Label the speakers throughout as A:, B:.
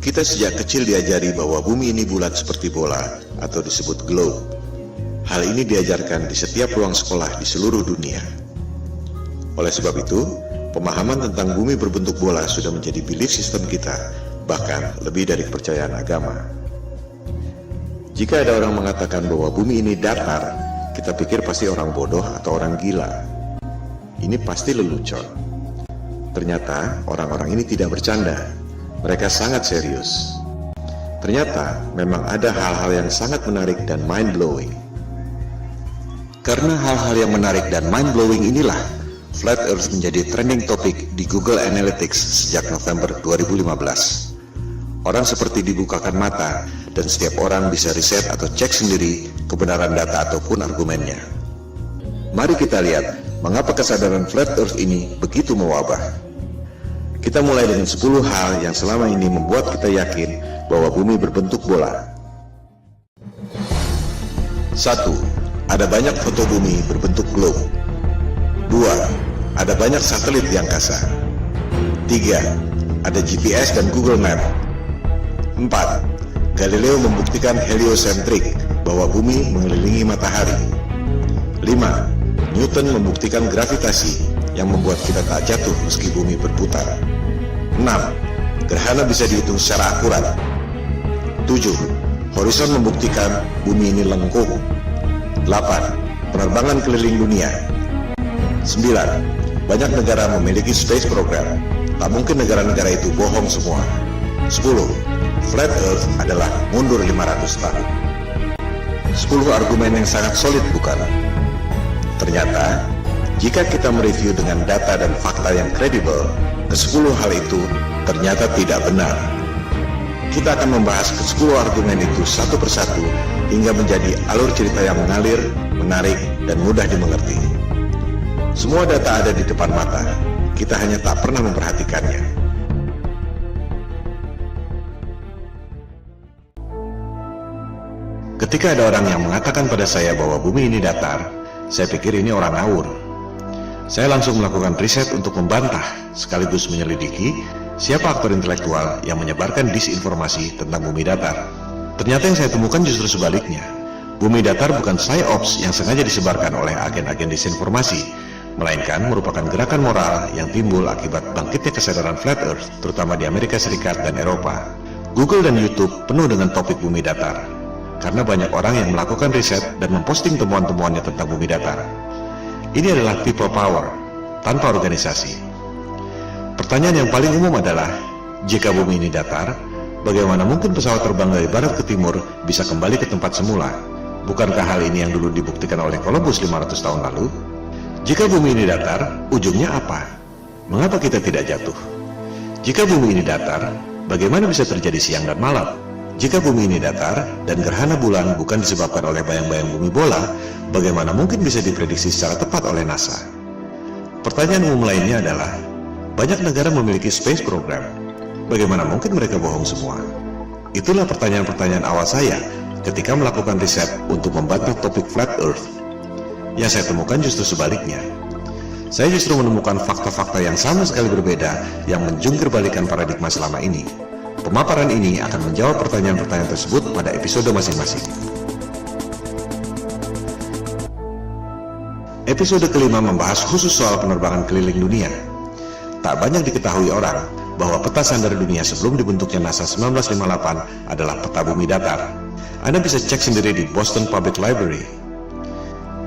A: Kita sejak kecil diajari bahwa bumi ini bulat seperti bola atau disebut globe. Hal ini diajarkan di setiap ruang sekolah di seluruh dunia. Oleh sebab itu, pemahaman tentang bumi berbentuk bola sudah menjadi belief system kita, bahkan lebih dari kepercayaan agama. Jika ada orang mengatakan bahwa bumi ini datar, kita pikir pasti orang bodoh atau orang gila. Ini pasti lelucon. Ternyata orang-orang ini tidak bercanda. Mereka sangat serius. Ternyata memang ada hal-hal yang sangat menarik dan mind-blowing. Karena hal-hal yang menarik dan mind-blowing inilah, Flat Earth menjadi trending topik di Google Analytics sejak November 2015. Orang seperti dibukakan mata dan setiap orang bisa riset atau cek sendiri kebenaran data ataupun argumennya. Mari kita lihat mengapa kesadaran Flat Earth ini begitu mewabah. Kita mulai dengan 10 hal yang selama ini membuat kita yakin bahwa bumi berbentuk bola. 1. Ada banyak foto bumi berbentuk globe. 2. Ada banyak satelit di angkasa. 3. Ada GPS dan Google Map. 4. Galileo membuktikan heliosentrik, bahwa bumi mengelilingi matahari. 5. Newton membuktikan gravitasi, yang membuat kita tak jatuh meski bumi berputar. 6. Gerhana bisa dihitung secara akurat. 7. Horizon membuktikan bumi ini lengkung. 8. Penerbangan keliling dunia. 9. Banyak negara memiliki space program. Tak mungkin negara-negara itu bohong semua. 10. Flat Earth adalah mundur 500 tahun. 10 argumen yang sangat solid, bukan? Ternyata, jika kita mereview dengan data dan fakta yang kredibel, ke-10 hal itu ternyata tidak benar. Kita akan membahas ke-10 argumen itu satu persatu hingga menjadi alur cerita yang mengalir, menarik, dan mudah dimengerti. Semua data ada di depan mata, kita hanya tak pernah memperhatikannya. Ketika ada orang yang mengatakan pada saya bahwa bumi ini datar, saya pikir ini orang ngawur. Saya langsung melakukan riset untuk membantah, sekaligus menyelidiki siapa aktor intelektual yang menyebarkan disinformasi tentang bumi datar. Ternyata yang saya temukan justru sebaliknya. Bumi datar bukan psyops yang sengaja disebarkan oleh agen-agen disinformasi, melainkan merupakan gerakan moral yang timbul akibat bangkitnya kesadaran Flat Earth, terutama di Amerika Serikat dan Eropa. Google dan YouTube penuh dengan topik bumi datar, karena banyak orang yang melakukan riset dan memposting temuan-temuannya tentang bumi datar. Ini adalah people power, tanpa organisasi. Pertanyaan yang paling umum adalah, jika bumi ini datar, bagaimana mungkin pesawat terbang dari barat ke timur bisa kembali ke tempat semula? Bukankah hal ini yang dulu dibuktikan oleh Columbus 500 tahun lalu? Jika bumi ini datar, ujungnya apa? Mengapa kita tidak jatuh? Jika bumi ini datar, bagaimana bisa terjadi siang dan malam? Jika bumi ini datar dan gerhana bulan bukan disebabkan oleh bayang-bayang bumi bola, bagaimana mungkin bisa diprediksi secara tepat oleh NASA? Pertanyaan umum lainnya adalah, banyak negara memiliki space program. Bagaimana mungkin mereka bohong semua? Itulah pertanyaan-pertanyaan awal saya ketika melakukan riset untuk membantah topik Flat Earth. Yang saya temukan justru sebaliknya. Saya justru menemukan fakta-fakta yang sama sekali berbeda yang menjungkir balikan paradigma selama ini. Pemaparan ini akan menjawab pertanyaan-pertanyaan tersebut pada episode masing-masing. Episode kelima membahas khusus soal penerbangan keliling dunia. Tak banyak diketahui orang bahwa peta sandar dunia sebelum dibentuknya NASA 1958 adalah peta bumi datar. Anda bisa cek sendiri di Boston Public Library.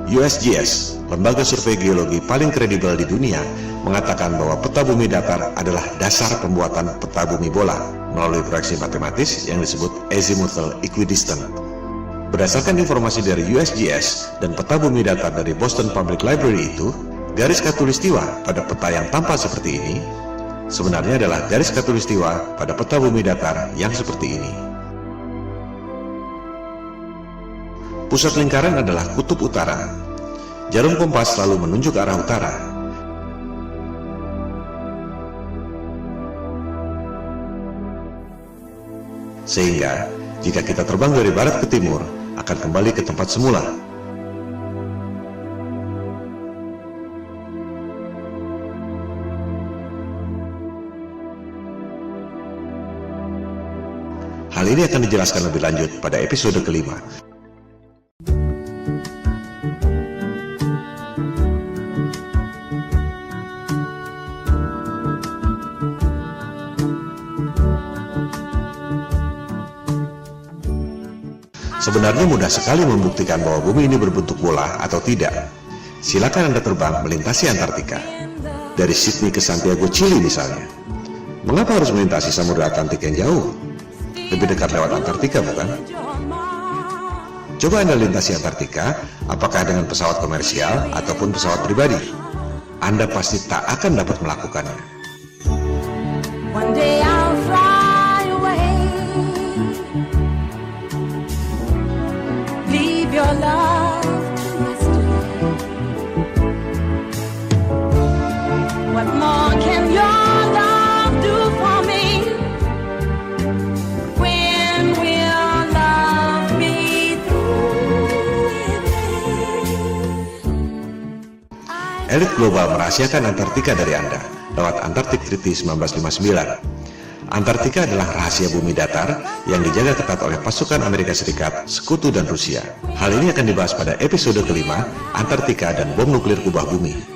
A: USGS, lembaga survei geologi paling kredibel di dunia, mengatakan bahwa peta bumi datar adalah dasar pembuatan peta bumi bola melalui proyeksi matematis yang disebut azimuthal equidistant. Berdasarkan informasi dari USGS dan peta bumi datar dari Boston Public Library itu, garis khatulistiwa pada peta yang tampak seperti ini sebenarnya adalah garis khatulistiwa pada peta bumi datar yang seperti ini. Pusat lingkaran adalah kutub utara. Jarum kompas selalu menunjuk arah utara. Sehingga, jika kita terbang dari barat ke timur, akan kembali ke tempat semula. Hal ini akan dijelaskan lebih lanjut pada episode kelima. Sebenarnya mudah sekali membuktikan bahwa bumi ini berbentuk bola atau tidak. Silakan Anda terbang melintasi Antartika. Dari Sydney ke Santiago, Chili misalnya. Mengapa harus melintasi Samudra Atlantik yang jauh? Lebih dekat lewat Antartika, bukan? Coba Anda lintasi Antartika, apakah dengan pesawat komersial ataupun pesawat pribadi? Anda pasti tak akan dapat melakukannya.
B: One day I'll fly away, leave your love to yesterday. What more can your love do for me? When will love be through with me?
A: Elit global merahasiakan Antartika dari Anda lewat Antarctic Treaty 1959. Antartika adalah rahasia bumi datar yang dijaga ketat oleh pasukan Amerika Serikat, Sekutu, dan Rusia. Hal ini akan dibahas pada episode kelima, Antartika dan bom nuklir kubah bumi.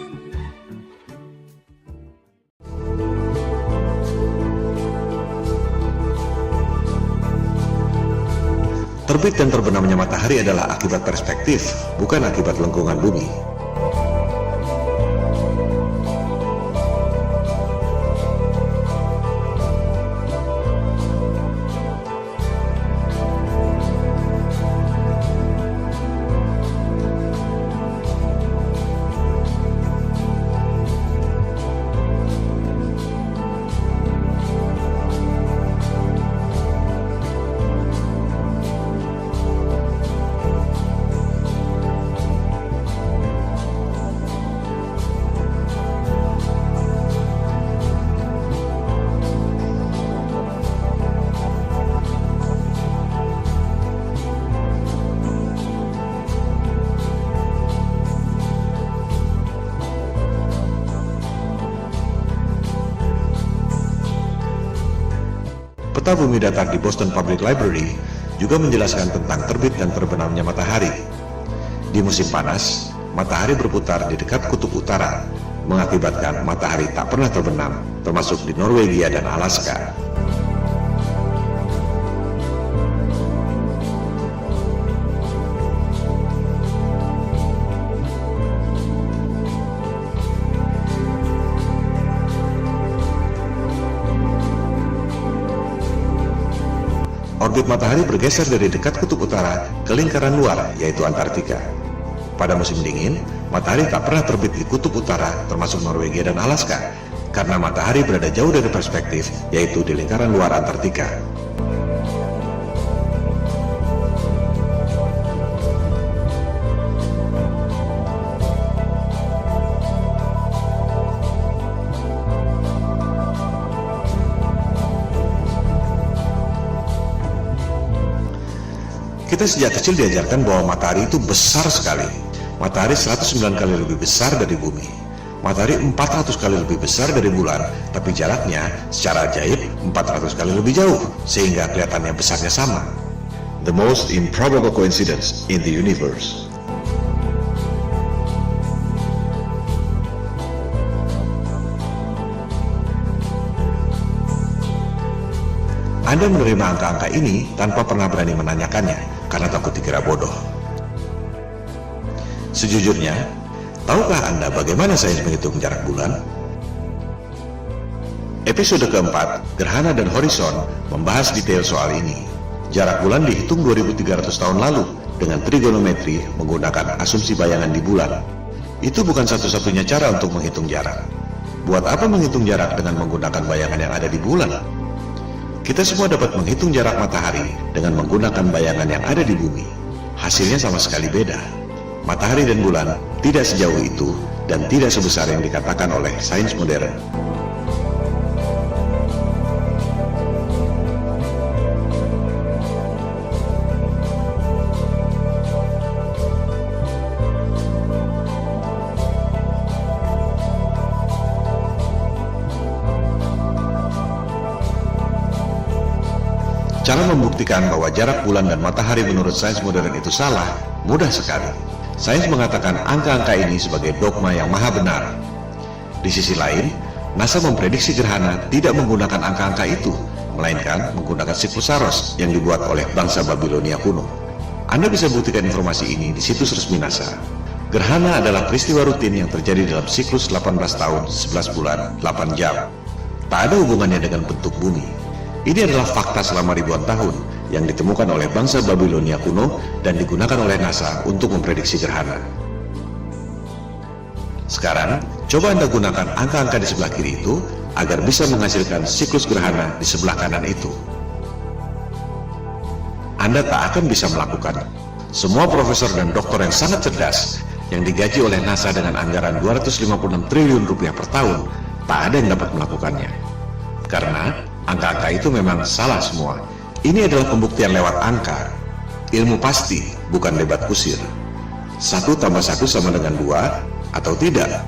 A: Terbit dan terbenamnya matahari adalah akibat perspektif, bukan akibat lengkungan bumi. Peta bumi datar di Boston Public Library juga menjelaskan tentang terbit dan terbenamnya matahari. Di musim panas, matahari berputar di dekat kutub utara, mengakibatkan matahari tak pernah terbenam, termasuk di Norwegia dan Alaska. Orbit matahari bergeser dari dekat kutub utara ke lingkaran luar, yaitu Antartika. Pada musim dingin, matahari tak pernah terbit di kutub utara, termasuk Norwegia dan Alaska, karena matahari berada jauh dari perspektif, yaitu di lingkaran luar Antartika. Kita sejak kecil diajarkan bahwa matahari itu besar sekali. Matahari 109 kali lebih besar dari bumi. Matahari 400 kali lebih besar dari bulan, tapi jaraknya secara ajaib 400 kali lebih jauh, sehingga kelihatannya besarnya sama. The most improbable coincidence in the universe. Anda menerima angka-angka ini tanpa pernah berani menanyakannya, karena takut dikira bodoh. Sejujurnya, tahukah Anda bagaimana sains menghitung jarak bulan? Episode keempat, Gerhana dan Horizon, membahas detail soal ini. Jarak bulan dihitung 2300 tahun lalu dengan trigonometri menggunakan asumsi bayangan di bulan. Itu bukan satu-satunya cara untuk menghitung jarak. Buat apa menghitung jarak dengan menggunakan bayangan yang ada di bulan? Kita semua dapat menghitung jarak matahari dengan menggunakan bayangan yang ada di bumi. Hasilnya sama sekali beda. Matahari dan bulan tidak sejauh itu dan tidak sebesar yang dikatakan oleh sains modern. Cara membuktikan membuktikan bahwa jarak bulan dan matahari menurut sains modern itu salah? Mudah sekali. Sains mengatakan angka-angka ini sebagai dogma yang maha benar. Di sisi lain, NASA memprediksi gerhana tidak menggunakan angka-angka itu, melainkan menggunakan siklus Saros yang dibuat oleh bangsa Babilonia kuno. Anda bisa buktikan informasi ini di situs resmi NASA. Gerhana adalah peristiwa rutin yang terjadi dalam siklus 18 tahun, 11 bulan, 8 jam. Tak ada hubungannya dengan bentuk bumi. Ini adalah fakta selama ribuan tahun yang ditemukan oleh bangsa Babilonia kuno dan digunakan oleh NASA untuk memprediksi gerhana. Sekarang, coba Anda gunakan angka-angka di sebelah kiri itu agar bisa menghasilkan siklus gerhana di sebelah kanan itu. Anda tak akan bisa melakukan. Semua profesor dan doktor yang sangat cerdas yang digaji oleh NASA dengan anggaran 256 triliun rupiah per tahun, tak ada yang dapat melakukannya. Karena angka-angka itu memang salah semua. Ini adalah pembuktian lewat angka. Ilmu pasti, bukan debat kusir. 1 tambah 1 sama dengan 2 atau tidak?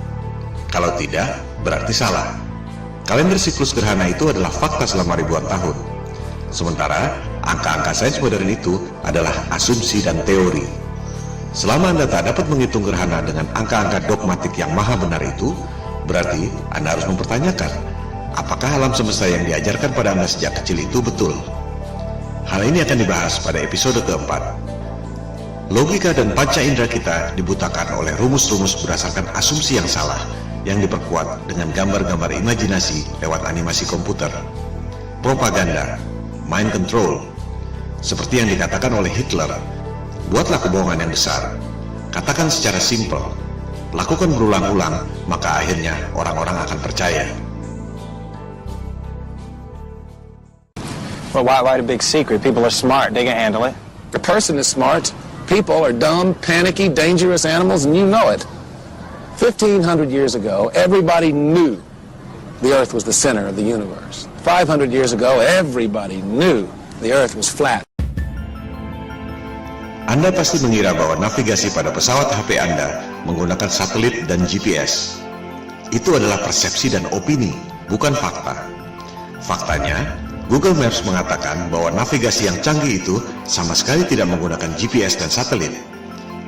A: Kalau tidak, berarti salah. Kalender siklus gerhana itu adalah fakta selama ribuan tahun. Sementara, angka-angka sains modern itu adalah asumsi dan teori. Selama Anda tak dapat menghitung gerhana dengan angka-angka dogmatik yang maha benar itu, berarti Anda harus mempertanyakan, apakah alam semesta yang diajarkan pada Anda sejak kecil itu betul? Hal ini akan dibahas pada episode keempat. Logika dan panca indera kita dibutakan oleh rumus-rumus berdasarkan asumsi yang salah, yang diperkuat dengan gambar-gambar imajinasi lewat animasi komputer. Propaganda, mind control, seperti yang dikatakan oleh Hitler. Buatlah kebohongan yang besar, katakan secara simpel, lakukan berulang-ulang, maka akhirnya orang-orang akan percaya.
C: Well, why the big secret? People are smart, they can handle it.
D: The person is smart. People are dumb, panicky, dangerous animals, and you know it. 1,500 years ago, everybody knew the Earth was the center of the universe. 500 years ago, everybody knew the Earth was flat.
A: Anda pasti mengira bahwa navigasi pada pesawat HP Anda menggunakan satelit dan GPS. Itu adalah persepsi dan opini, bukan fakta. Faktanya, Google Maps mengatakan bahwa navigasi yang canggih itu sama sekali tidak menggunakan GPS dan satelit.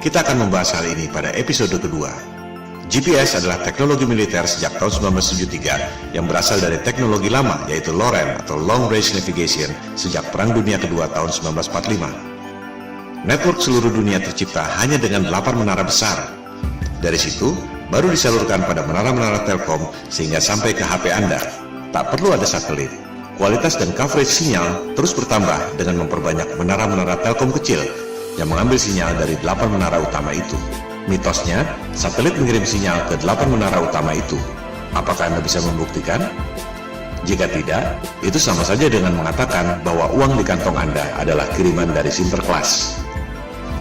A: Kita akan membahas hal ini pada episode kedua. GPS adalah teknologi militer sejak tahun 1973 yang berasal dari teknologi lama, yaitu LORAN atau Long Range Navigation sejak Perang Dunia Kedua tahun 1945. Network seluruh dunia tercipta hanya dengan 8 menara besar. Dari situ, baru disalurkan pada menara-menara Telkom sehingga sampai ke HP Anda. Tak perlu ada satelit. Kualitas dan coverage sinyal terus bertambah dengan memperbanyak menara-menara Telkom kecil yang mengambil sinyal dari 8 menara utama itu. Mitosnya, satelit mengirim sinyal ke 8 menara utama itu. Apakah Anda bisa membuktikan? Jika tidak, itu sama saja dengan mengatakan bahwa uang di kantong Anda adalah kiriman dari Sinterklas.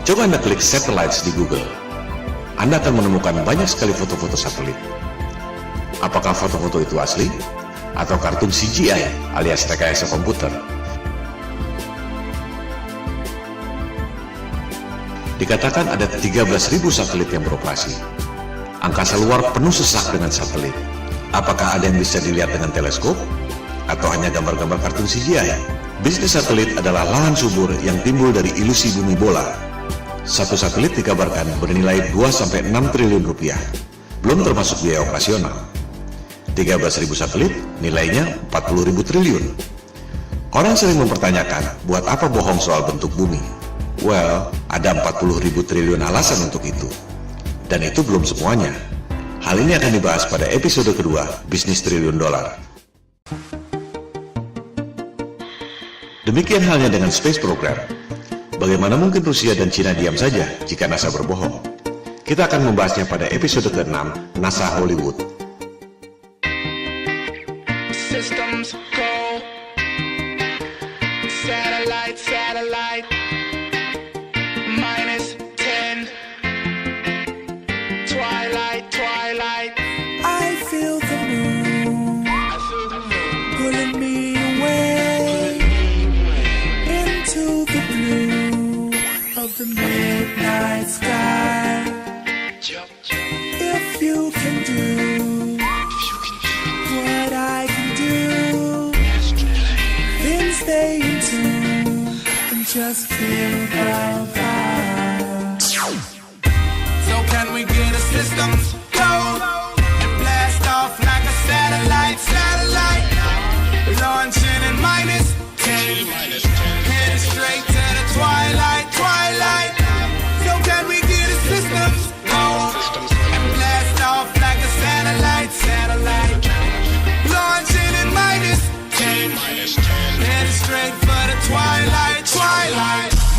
A: Coba Anda klik satellites di Google. Anda akan menemukan banyak sekali foto-foto satelit. Apakah foto-foto itu asli? Atau kartun CGI alias rekayasa komputer? Dikatakan ada 13.000 satelit yang beroperasi. Angkasa luar penuh sesak dengan satelit. Apakah ada yang bisa dilihat dengan teleskop? Atau hanya gambar-gambar kartun CGI? Bisnis satelit adalah lahan subur yang timbul dari ilusi bumi bola. Satu satelit dikabarkan bernilai 2-6 triliun rupiah, belum termasuk biaya operasional. 13.000 satelit nilainya 40.000 triliun. Orang sering mempertanyakan, buat apa bohong soal bentuk bumi? Well, ada 40.000 triliun alasan untuk itu. Dan itu belum semuanya. Hal ini akan dibahas pada episode kedua, Bisnis Triliun Dolar. Demikian halnya dengan Space Program. Bagaimana mungkin Rusia dan Cina diam saja jika NASA berbohong? Kita akan membahasnya pada episode ke-6, NASA Hollywood.
E: Systems go. Satellite, satellite. -10. Twilight, twilight.
F: I feel the moon pulling me away into the blue of the midnight sky. If you can do what I can do, then stay in tune just feel the vibe.
E: So can we get a systems go and blast off like a satellite? Launching in -10, headed straight to the twilight. So can we get a systems go and blast off like a satellite? Launching in -10, headed straight for the twilight.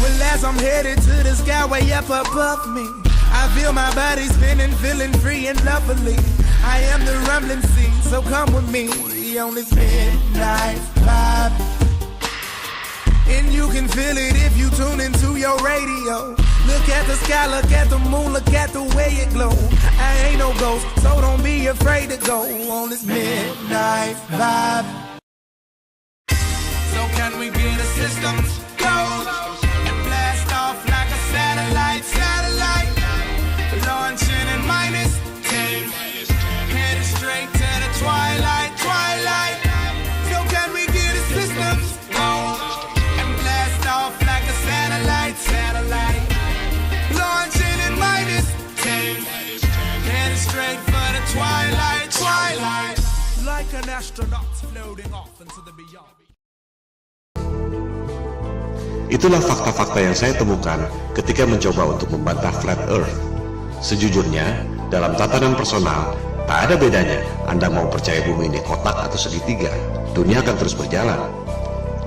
E: Well, as I'm headed to the sky way up above me, I feel my body spinning, feeling free and lovely. I am the rumbling sea, so come with me on this midnight vibe. And you can feel it if you tune into your radio. Look at the sky, look at the moon, look at the way it glow. I ain't no ghost, so don't be afraid to go on this midnight vibe. So can we get a systems go and blast off like a satellite? Launching in -10, headed straight to the twilight. So can we get a systems go and blast off like a satellite? Launching in -10, headed straight for the twilight. Like an astronaut floating off into the beyond.
A: Itulah fakta-fakta yang saya temukan ketika mencoba untuk membantah Flat Earth. Sejujurnya, dalam tatanan personal, tak ada bedanya Anda mau percaya bumi ini kotak atau segitiga, dunia akan terus berjalan.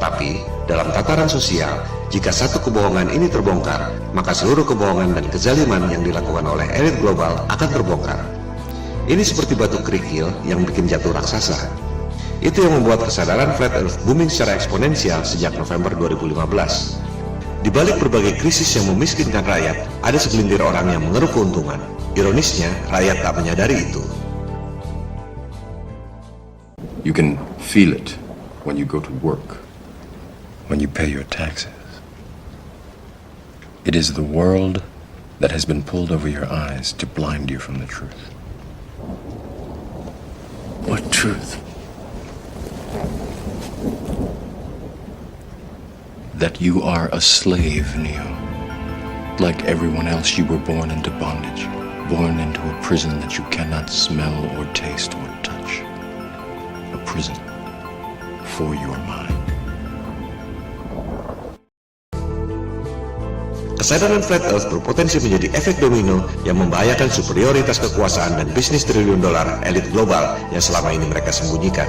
A: Tapi, dalam tataran sosial, jika satu kebohongan ini terbongkar, maka seluruh kebohongan dan kezaliman yang dilakukan oleh elit global akan terbongkar. Ini seperti batu kerikil yang bikin jatuh raksasa. Itu yang membuat kesadaran Flat Earth booming secara eksponensial sejak November 2015. Di balik berbagai krisis yang memiskinkan rakyat, ada segelintir orang yang mengeruk keuntungan. Ironisnya, rakyat tak menyadari itu.
G: You can feel it when you go to work, when you pay your taxes. It is the world that has been pulled over your eyes to blind you from the truth. What truth? That you are a slave, Neo. Like everyone else, you were born into bondage, born into a prison that you cannot smell or taste or touch. A prison for your mind.
A: Kesadaran Flat Earth berpotensi menjadi efek domino yang membahayakan superioritas kekuasaan dan bisnis triliun dolar elit global yang selama ini mereka sembunyikan.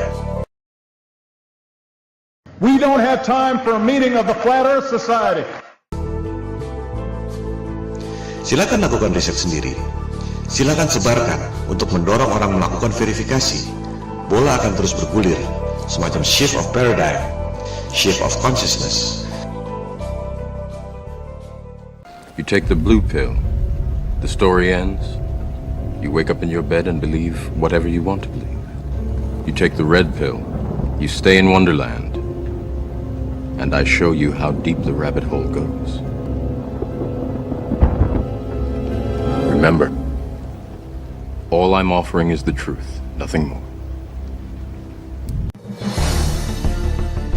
H: We don't have time for a meeting of the Flat Earth Society.
A: Silakan lakukan riset sendiri. Silakan sebarkan untuk mendorong orang melakukan verifikasi. Bola akan terus bergulir, semacam shift of paradigm, shift of consciousness.
G: You take the blue pill, the story ends. You wake up in your bed and believe whatever you want to believe. You take the red pill, you stay in Wonderland, and I show you how deep the rabbit hole goes. Remember, all I'm offering is the truth, nothing more.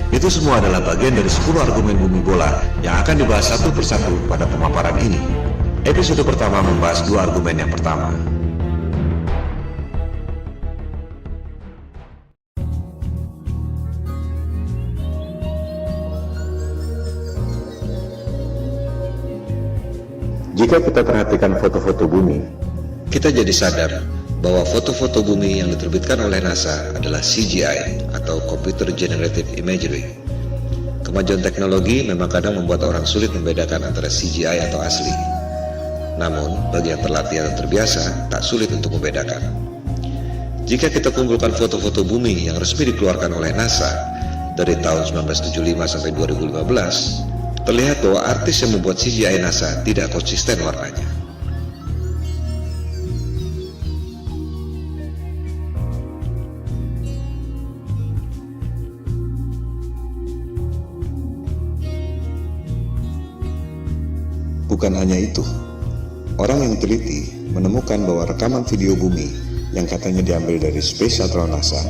A: Itu semua adalah bagian dari 10 argumen bumi bola yang akan dibahas satu persatu pada pemaparan ini. Episode pertama membahas 2 argumen yang pertama. Jika kita perhatikan foto-foto bumi, kita jadi sadar bahwa foto-foto bumi yang diterbitkan oleh NASA adalah CGI atau Computer Generated Imagery. Kemajuan teknologi memang kadang membuat orang sulit membedakan antara CGI atau asli. Namun, bagi yang terlatih atau terbiasa, tak sulit untuk membedakan. Jika kita kumpulkan foto-foto bumi yang resmi dikeluarkan oleh NASA dari tahun 1975 sampai 2015, terlihat bahwa artis yang membuat CGI NASA tidak konsisten warnanya. Bukan hanya itu, orang yang teliti menemukan bahwa rekaman video bumi yang katanya diambil dari Space Shuttle NASA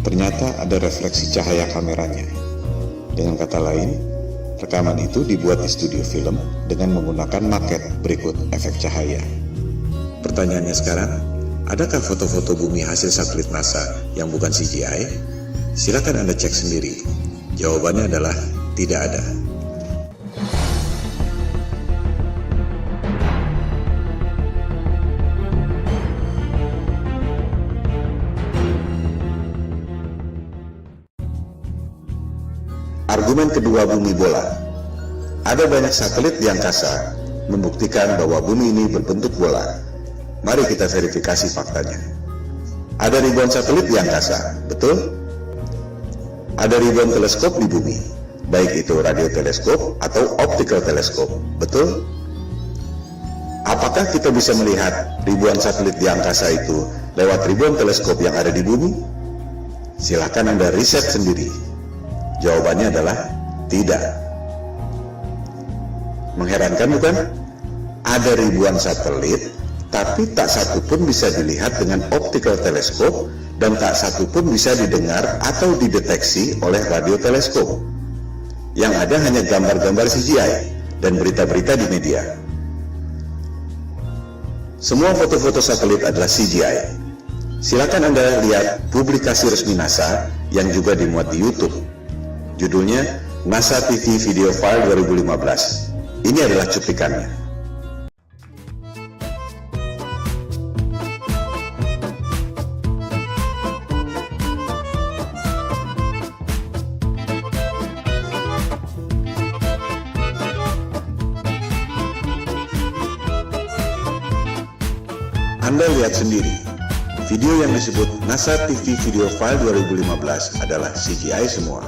A: ternyata ada refleksi cahaya kameranya. Dengan kata lain, Rekaman itu dibuat di studio film dengan menggunakan maket berikut efek cahaya. Pertanyaannya sekarang, adakah foto-foto bumi hasil satelit NASA yang bukan CGI? Silakan Anda cek sendiri. Jawabannya adalah tidak ada. Argumen kedua bumi bola. Ada banyak satelit di angkasa membuktikan bahwa bumi ini berbentuk bola. Mari kita verifikasi faktanya. Ada ribuan satelit di angkasa, betul? Ada ribuan teleskop di bumi, baik itu radioteleskop atau optical teleskop, betul? Apakah kita bisa melihat ribuan satelit di angkasa itu lewat ribuan teleskop yang ada di bumi? Silakan Anda riset sendiri. Jawabannya adalah tidak. Mengherankan bukan? Ada ribuan satelit, tapi tak satu pun bisa dilihat dengan optical teleskop dan tak satu pun bisa didengar atau dideteksi oleh radioteleskop. Yang ada hanya gambar-gambar CGI dan berita-berita di media. Semua foto-foto satelit adalah CGI. Silakan Anda lihat publikasi resmi NASA yang juga dimuat di YouTube. Judulnya NASA TV Video File 2015. Ini adalah cuplikannya. Anda lihat sendiri, video yang disebut NASA TV Video File 2015 adalah CGI semua.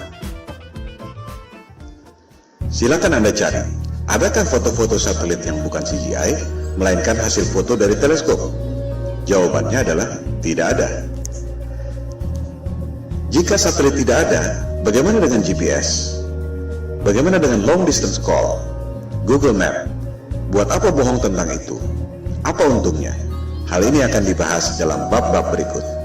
A: Silakan Anda cari, adakah foto-foto satelit yang bukan CGI, melainkan hasil foto dari teleskop? Jawabannya adalah tidak ada. Jika satelit tidak ada, bagaimana dengan GPS? Bagaimana dengan long distance call? Google Map? Buat apa bohong tentang itu? Apa untungnya? Hal ini akan dibahas dalam bab-bab berikut.